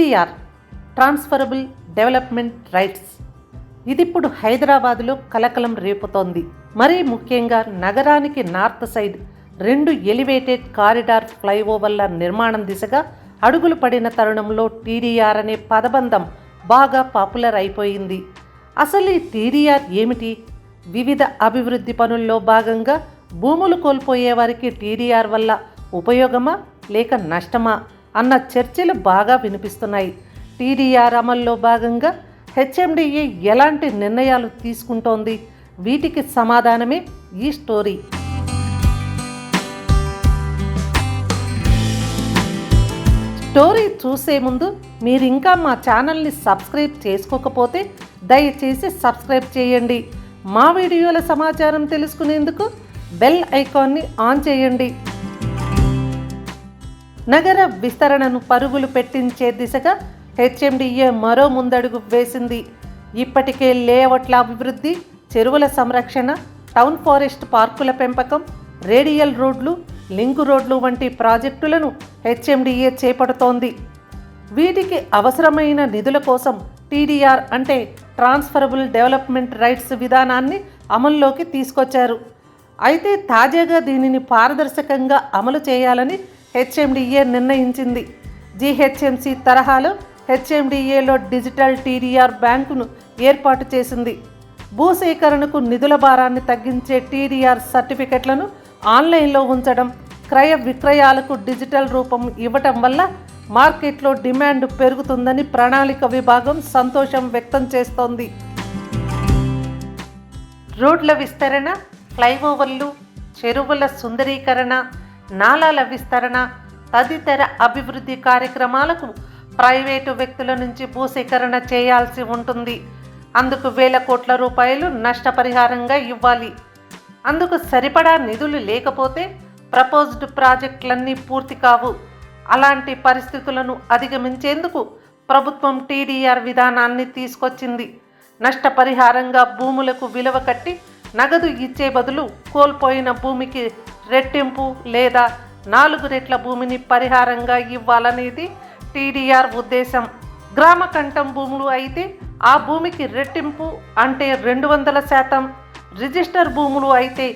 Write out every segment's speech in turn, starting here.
TDR transferable development rights ఇది ఇప్పుడు హైదరాబాదులో కలకలం రేపుతోంది. మరీ ముఖ్యంగా నగరానికి నార్త్ సైడ్ 2 ఎలివేటెడ్ కారిడార్ ఫ్లైఓవర్ల నిర్మాణం దిశగా అడుగులు పడిన తరుణంలో టీడీఆర్ అనే పదబంధం బాగా పాపులర్ అయిపోయింది. అసలు ఈ టీడీఆర్ ఏమిటి? వివిధ అభివృద్ధి పనుల్లో భాగంగా భూములు కోల్పోయే వారికి టీడీఆర్ వల్ల ఉపయోగమా లేక నష్టమా అన్న చర్చలు బాగా వినిపిస్తున్నాయి. టీడీఆర్ అమల్లో భాగంగా హెచ్ఎండిఏ ఎలాంటి నిర్ణయాలు తీసుకుంటోంది? వీటికి సమాధానమే ఈ స్టోరీ. స్టోరీ చూసే ముందు మీరు ఇంకా మా ఛానల్ని సబ్స్క్రైబ్ చేసుకోకపోతే దయచేసి సబ్స్క్రైబ్ చేయండి. మా వీడియోల సమాచారం తెలుసుకునేందుకు బెల్ ఐకాన్ని ఆన్ చేయండి. నగర విస్తరణను పరుగులు పెట్టించే దిశగా హెచ్ఎండిఏ మరో ముందడుగు వేసింది. ఇప్పటికే లేఅవుట్ల అభివృద్ధి, చెరువుల సంరక్షణ, టౌన్ ఫారెస్ట్ పార్కుల పెంపకం, రేడియల్ రోడ్లు, లింకు రోడ్లు వంటి ప్రాజెక్టులను హెచ్ఎండిఏ చేపడుతోంది. వీటికి అవసరమైన నిధుల కోసం టీడీఆర్ అంటే ట్రాన్స్ఫరబుల్ డెవలప్మెంట్ రైట్స్ విధానాన్ని అమల్లోకి తీసుకొచ్చారు. అయితే తాజాగా దీనిని పారదర్శకంగా అమలు చేయాలని హెచ్ఎండిఏ నిర్ణయించింది. జీహెచ్ఎంసీ తరహాలో హెచ్ఎండిఏలో డిజిటల్ టీడీఆర్ బ్యాంకును ఏర్పాటు చేసింది. భూసేకరణకు నిధుల భారాన్ని తగ్గించే టీడీఆర్ సర్టిఫికెట్లను ఆన్లైన్లో ఉంచడం, క్రయ విక్రయాలకు డిజిటల్ రూపం ఇవ్వటం వల్ల మార్కెట్లో డిమాండ్ పెరుగుతుందని ప్రణాళిక విభాగం సంతోషం వ్యక్తం చేస్తోంది. రోడ్ల విస్తరణ, ఫ్లైఓవర్లు, చెరువుల సుందరీకరణ, నాలాల విస్తరణ తదితర అభివృద్ధి కార్యక్రమాలకు ప్రైవేటు వ్యక్తుల నుంచి భూసేకరణ చేయాల్సి ఉంటుంది. అందుకు వేల కోట్ల రూపాయలు నష్టపరిహారంగా ఇవ్వాలి. అందుకు సరిపడా నిధులు లేకపోతే ప్రపోజ్డ్ ప్రాజెక్టులన్నీ పూర్తి కావు. అలాంటి పరిస్థితులను అధిగమించేందుకు ప్రభుత్వం టీడీఆర్ విధానాన్ని తీసుకొచ్చింది. నష్టపరిహారంగా భూములకు విలువ కట్టి నగదు ఇచ్చే బదులు కోల్పోయిన భూమికి రెట్టింపు లేదా 4 రెట్ల భూమిని పరిహారంగా ఇవ్వాలనేది టీడీఆర్ ఉద్దేశం. గ్రామ కంఠం భూములు అయితే ఆ భూమికి రెట్టింపు అంటే 200%, రిజిస్టర్ భూములు అయితే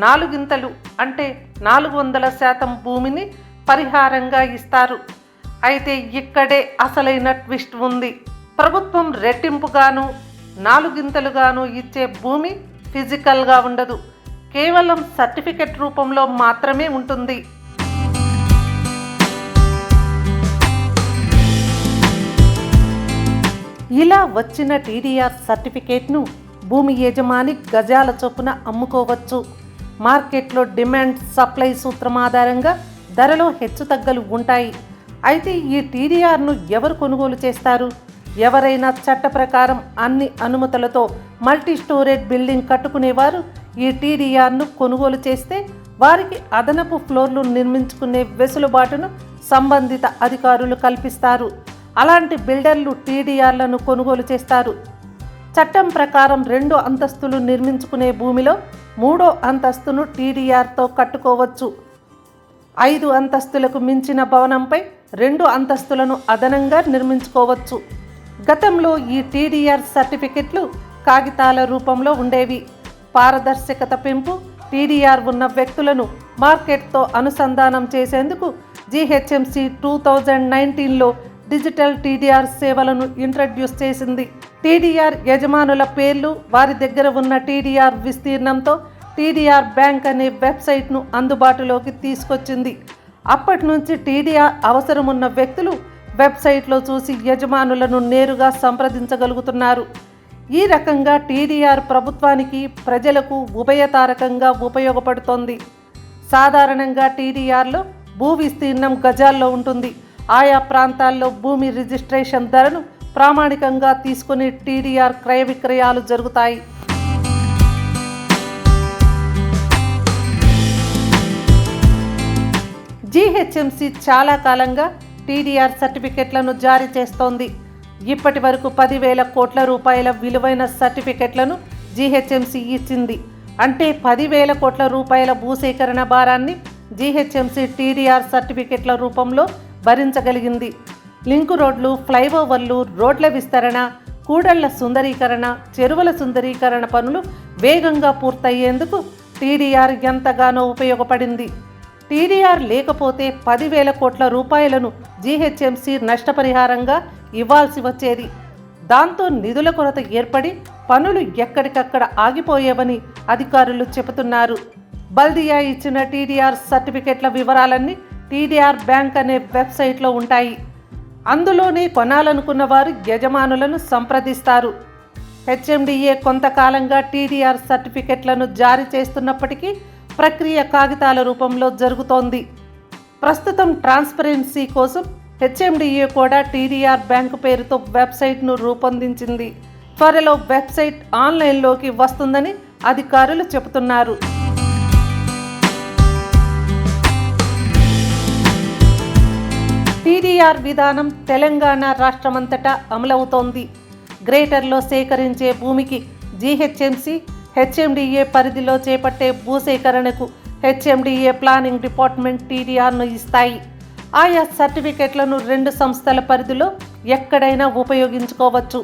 4 అంటే 400% భూమిని పరిహారంగా ఇస్తారు. అయితే ఇక్కడే అసలైన ట్విస్ట్ ఉంది. ప్రభుత్వం రెట్టింపుగాను 4 ఇచ్చే భూమి ఫిజికల్గా ఉండదు, కేవలం సర్టిఫికెట్ రూపంలో మాత్రమే ఉంటుంది. ఇలా వచ్చిన టీడీఆర్ సర్టిఫికేట్ను భూమి యజమాని గజాల చొప్పున అమ్ముకోవచ్చు. మార్కెట్లో డిమాండ్ సప్లై సూత్రం ఆధారంగా ధరలో హెచ్చుతగ్గలు ఉంటాయి. అయితే ఈ టీడీఆర్ను ఎవరు కొనుగోలు చేస్తారు? ఎవరైనా చట్ట ప్రకారం అన్ని అనుమతులతో మల్టీ స్టోరేజ్ బిల్డింగ్ కట్టుకునేవారు ఈ టీడీఆర్ను కొనుగోలు చేస్తే వారికి అదనపు ఫ్లోర్లు నిర్మించుకునే వెసులుబాటును సంబంధిత అధికారులు కల్పిస్తారు. అలాంటి బిల్డర్లు టీడీఆర్లను కొనుగోలు చేస్తారు. చట్టం ప్రకారం 2 అంతస్తులు నిర్మించుకునే భూమిలో 3వ అంతస్తును టీడీఆర్తో కట్టుకోవచ్చు. 5 అంతస్తులకు మించిన భవనంపై 2 అంతస్తులను అదనంగా నిర్మించుకోవచ్చు. గతంలో ఈ టీడీఆర్ సర్టిఫికెట్లు కాగితాల రూపంలో ఉండేవి. పారదర్శకత పెంపు, టీడీఆర్ ఉన్న వ్యక్తులను మార్కెట్తో అనుసంధానం చేసేందుకు జీహెచ్ఎంసీ 2019లో డిజిటల్ టీడీఆర్ సేవలను ఇంట్రడ్యూస్ చేసింది. టీడీఆర్ యజమానుల పేర్లు, వారి దగ్గర ఉన్న టీడీఆర్ విస్తీర్ణంతో టీడీఆర్ బ్యాంక్ అనే వెబ్సైట్ను అందుబాటులోకి తీసుకొచ్చింది. అప్పటి నుంచి టీడీఆర్ అవసరమున్న వ్యక్తులు వెబ్సైట్లో చూసి యజమానులను నేరుగా సంప్రదించగలుగుతున్నారు. ఈ రకంగా టీడీఆర్ ప్రభుత్వానికి, ప్రజలకు ఉభయతారకంగా ఉపయోగపడుతోంది. సాధారణంగా టీడీఆర్లో భూ విస్తీర్ణం గజాల్లో ఉంటుంది. ఆయా ప్రాంతాల్లో భూమి రిజిస్ట్రేషన్ ధరను ప్రామాణికంగా తీసుకుని టీడీఆర్ క్రయ విక్రయాలు జరుగుతాయి. జీహెచ్ఎంసీ చాలా కాలంగా టీడీఆర్ సర్టిఫికెట్లను జారీ చేస్తోంది. ఇప్పటి వరకు 10,000 కోట్ల రూపాయల విలువైన సర్టిఫికెట్లను జీహెచ్ఎంసీ ఇచ్చింది. అంటే 10,000 కోట్ల రూపాయల భూసేకరణ భారాన్ని జీహెచ్ఎంసీ టీడీఆర్ సర్టిఫికెట్ల రూపంలో భరించగలిగింది. లింకు రోడ్లు, ఫ్లైఓవర్లు, రోడ్ల విస్తరణ, కూడళ్ల సుందరీకరణ, చెరువుల సుందరీకరణ పనులు వేగంగా పూర్తయ్యేందుకు టీడీఆర్ ఎంతగానో ఉపయోగపడింది. టీడీఆర్ లేకపోతే 10,000 కోట్ల రూపాయలను జీహెచ్ఎంసీ నష్టపరిహారంగా ఇవ్వాల్సి వచ్చేది. దాంతో నిధుల కొరత ఏర్పడి పనులు ఎక్కడికక్కడ ఆగిపోయేవని అధికారులు చెబుతున్నారు. బల్దియా ఇచ్చిన టీడీఆర్ సర్టిఫికెట్ల వివరాలన్నీ టీడీఆర్ బ్యాంక్ అనే వెబ్సైట్లో ఉంటాయి. అందులోనే కొనాలనుకున్న వారు యజమానులను సంప్రదిస్తారు. హెచ్ఎండిఏ కొంతకాలంగా టీడీఆర్ సర్టిఫికెట్లను జారీ చేస్తున్నప్పటికీ ప్రక్రియ కాగితాల రూపంలో జరుగుతోంది. ప్రస్తుతం ట్రాన్స్పరెన్సీ కోసం హెచ్ఎండిఏ కూడా టీడీఆర్ బ్యాంకు పేరుతో వెబ్సైట్ను రూపొందించింది. త్వరలో వెబ్సైట్ ఆన్లైన్లోకి వస్తుందని అధికారులు చెబుతున్నారు. టీడీఆర్ విధానం తెలంగాణ రాష్ట్రమంతటా అమలవుతోంది. గ్రేటర్లో సేకరించే భూమికి జీహెచ్ఎంసీ, హెచ్ఎండిఏ పరిధిలో చేపట్టే భూసేకరణకు హెచ్ఎండిఏ ప్లానింగ్ డిపార్ట్మెంట్ టీడీఆర్ను ఇస్తాయి. ఆయా సర్టిఫికెట్లను 2 సంస్థల పరిధిలో ఎక్కడైనా ఉపయోగించుకోవచ్చు.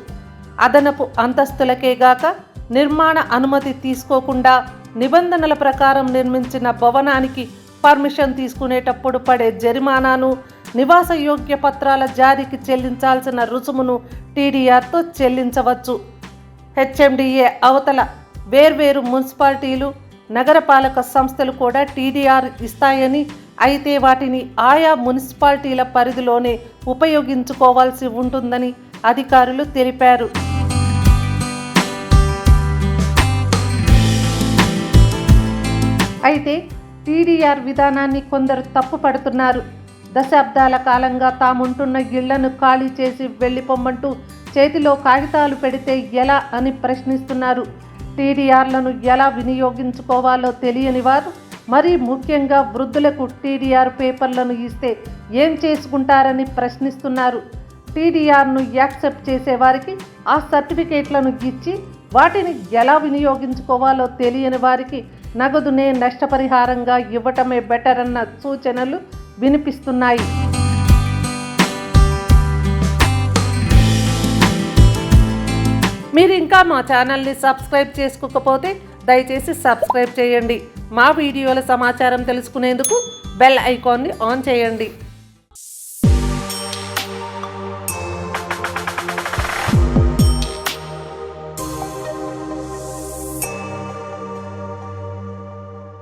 అదనపు అంతస్తులకే గాక నిర్మాణ అనుమతి తీసుకోకుండా నిబంధనల ప్రకారం నిర్మించిన భవనానికి పర్మిషన్ తీసుకునేటప్పుడు పడే జరిమానాను, నివాసయోగ్య పత్రాల జారీకి చెల్లించాల్సిన రుసుమును టీడీఆర్తో చెల్లించవచ్చు. హెచ్ఎండిఏ అవతల వేర్వేరు మున్సిపాలిటీలు, నగరపాలక సంస్థలు కూడా టీడీఆర్ ఇస్తాయని, అయితే వాటిని ఆయా మున్సిపాలిటీల పరిధిలోనే ఉపయోగించుకోవాల్సి ఉంటుందని అధికారులు తెలిపారు. అయితే టీడీఆర్ విధానాన్ని కొందరు తప్పుపడుతున్నారు. దశాబ్దాల కాలంగా తాముంటున్న ఇళ్లను ఖాళీ చేసి వెళ్ళిపోమ్మంటూ చేతిలో కాగితాలు పెడితే ఎలా అని ప్రశ్నిస్తున్నారు. టీడీఆర్లను ఎలా వినియోగించుకోవాలో తెలియని వారు, మరీ ముఖ్యంగా వృద్ధులకు టీడీఆర్ పేపర్లను ఇస్తే ఏం చేసుకుంటారని ప్రశ్నిస్తున్నారు. టీడీఆర్ను యాక్సెప్ట్ చేసేవారికి ఆ సర్టిఫికేట్లను ఇచ్చి వాటిని ఎలా వినియోగించుకోవాలో తెలియని వారికి నగదునే నష్టపరిహారంగా ఇవ్వటమే బెటర్ అన్న సూచనలు వినిపిస్తున్నాయి. మీరు ఇంకా మా ఛానల్ని సబ్స్క్రైబ్ చేసుకోకపోతే దయచేసి సబ్స్క్రైబ్ చేయండి. మా వీడియోల సమాచారం తెలుసుకునేందుకు బెల్ ఐకాన్ని ఆన్ చేయండి.